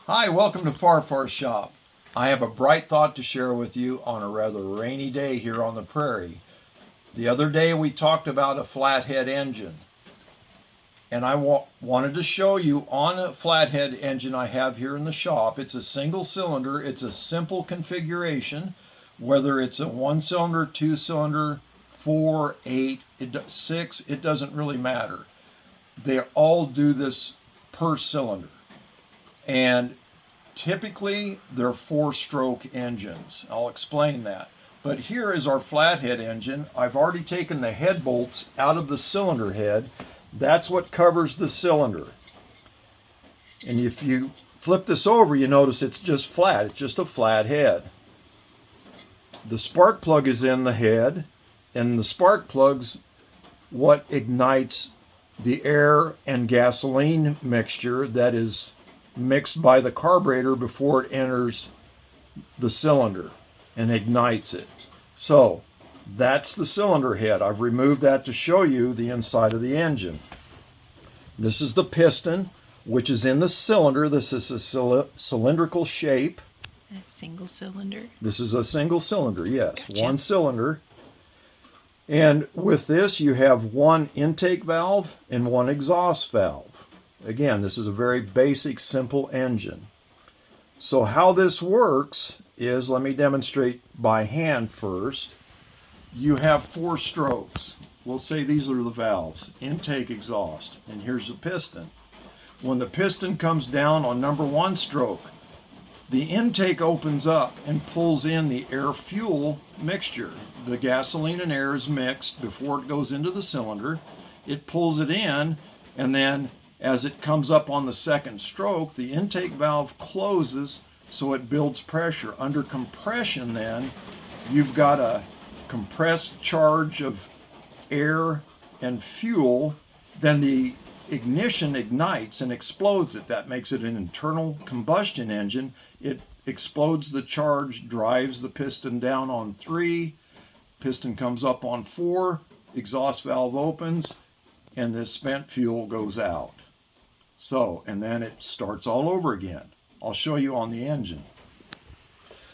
Hi, welcome to FarFar Shop. I have a bright thought to share with you on a rather rainy day here on the prairie. The other day we talked about a flathead engine, and I wanted to show you on a flathead engine I have here in the shop. It's a single cylinder, it's a simple configuration, whether it's a one cylinder, two cylinder, 4, 8, 6, it doesn't really matter. They all do this per cylinder. And typically, they're four-stroke engines. I'll explain that. But here is our flathead engine. I've already taken the head bolts out of the cylinder head. That's what covers the cylinder. And if you flip this over, you notice it's just flat. It's just a flat head. The spark plug is in the head, and the spark plug's what ignites the air and gasoline mixture that is mixed by the carburetor before it enters the cylinder and ignites it. So that's the cylinder head. I've removed that to show you the inside of the engine. This is the piston, which is in the cylinder. This is a cylindrical shape. A single cylinder. This is a single cylinder, yes, Gotcha. one cylinder. And with this, you have one intake valve and one exhaust valve. Again, this is a very basic, simple engine. So how this works is, let me demonstrate by hand first. You have four strokes. We'll say these are the valves, intake, exhaust, and here's the piston. When the piston comes down on number one stroke, the intake opens up and pulls in the air-fuel mixture. The gasoline and air is mixed before it goes into the cylinder. It pulls it in, and then as it comes up on the second stroke, the intake valve closes so it builds pressure. Under compression then, you've got a compressed charge of air and fuel. Then the ignition ignites and explodes it. That makes it an internal combustion engine. It explodes the charge, drives the piston down on 3, piston comes up on 4, exhaust valve opens, and the spent fuel goes out. So, and then it starts all over again. I'll show you on the engine.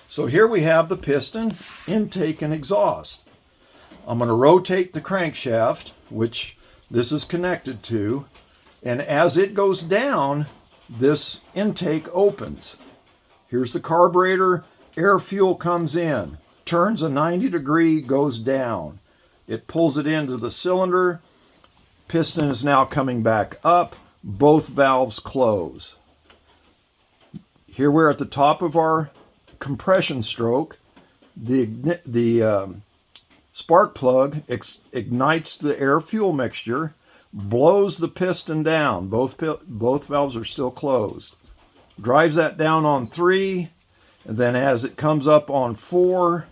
So here we have the piston, intake, and exhaust. I'm going to rotate the crankshaft, which this is connected to, and as it goes down, this intake opens. Here's the carburetor, air fuel comes in, turns a 90 degree, goes down. It pulls it into the cylinder, piston is now coming back up, both valves close. Here we're at the top of our compression stroke. The spark plug ignites the air-fuel mixture, blows the piston down. Both valves are still closed. Drives that down on 3, and then as it comes up on 4,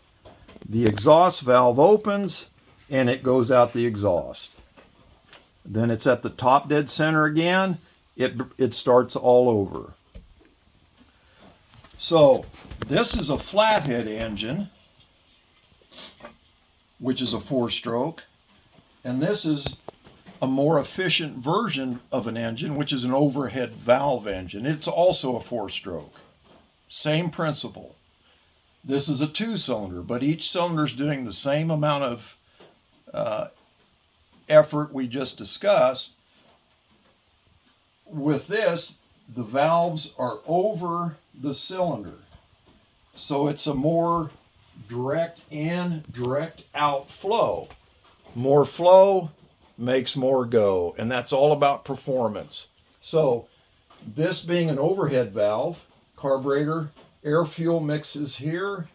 the exhaust valve opens and it goes out the exhaust. Then it's at the top dead center again. It starts all over. So this is a flathead engine, which is a 4-stroke, and this is a more efficient version of an engine, which is an overhead valve engine. It's also a 4-stroke. Same principle. This is a 2-cylinder, but each cylinder is doing the same amount of effort we just discussed. With this, the valves are over the cylinder. So it's a more direct in, direct out flow. More flow makes more go, and that's all about performance. So this being an overhead valve, carburetor, air fuel mixes here,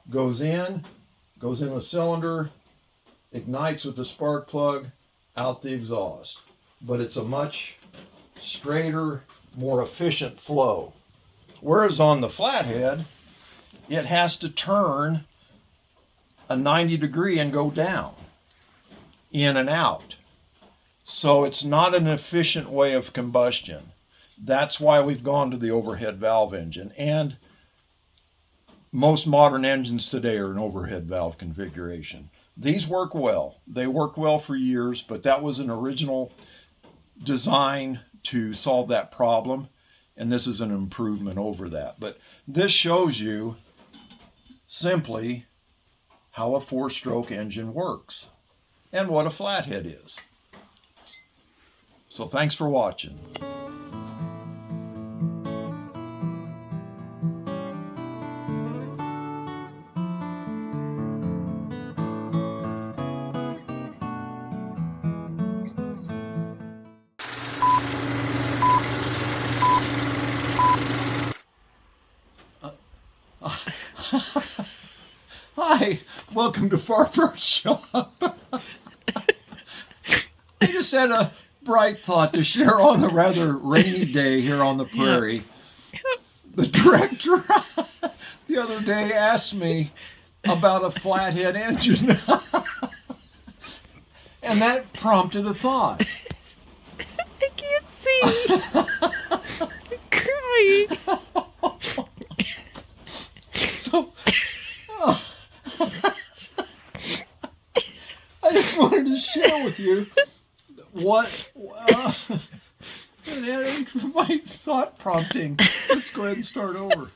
goes in the cylinder, ignites with the spark plug, out the exhaust. But it's a much straighter, more efficient flow. Whereas on the flathead, it has to turn a 90 degree and go down, in and out. So it's not an efficient way of combustion. That's why we've gone to the overhead valve engine. And most modern engines today are an overhead valve configuration. These work well. They worked well for years, but that was an original design to solve that problem. And this is an improvement over that. But this shows you simply how a 4-stroke engine works and what a flathead is. So thanks for watching. Hi, welcome to FarFar Shop. I just had a bright thought to share on a rather rainy day here on the prairie. The director the other day asked me about a flathead engine. And that prompted a thought. I can't see. I'm crying. So, I just wanted to share with you what my thought prompting. Let's go ahead and start over.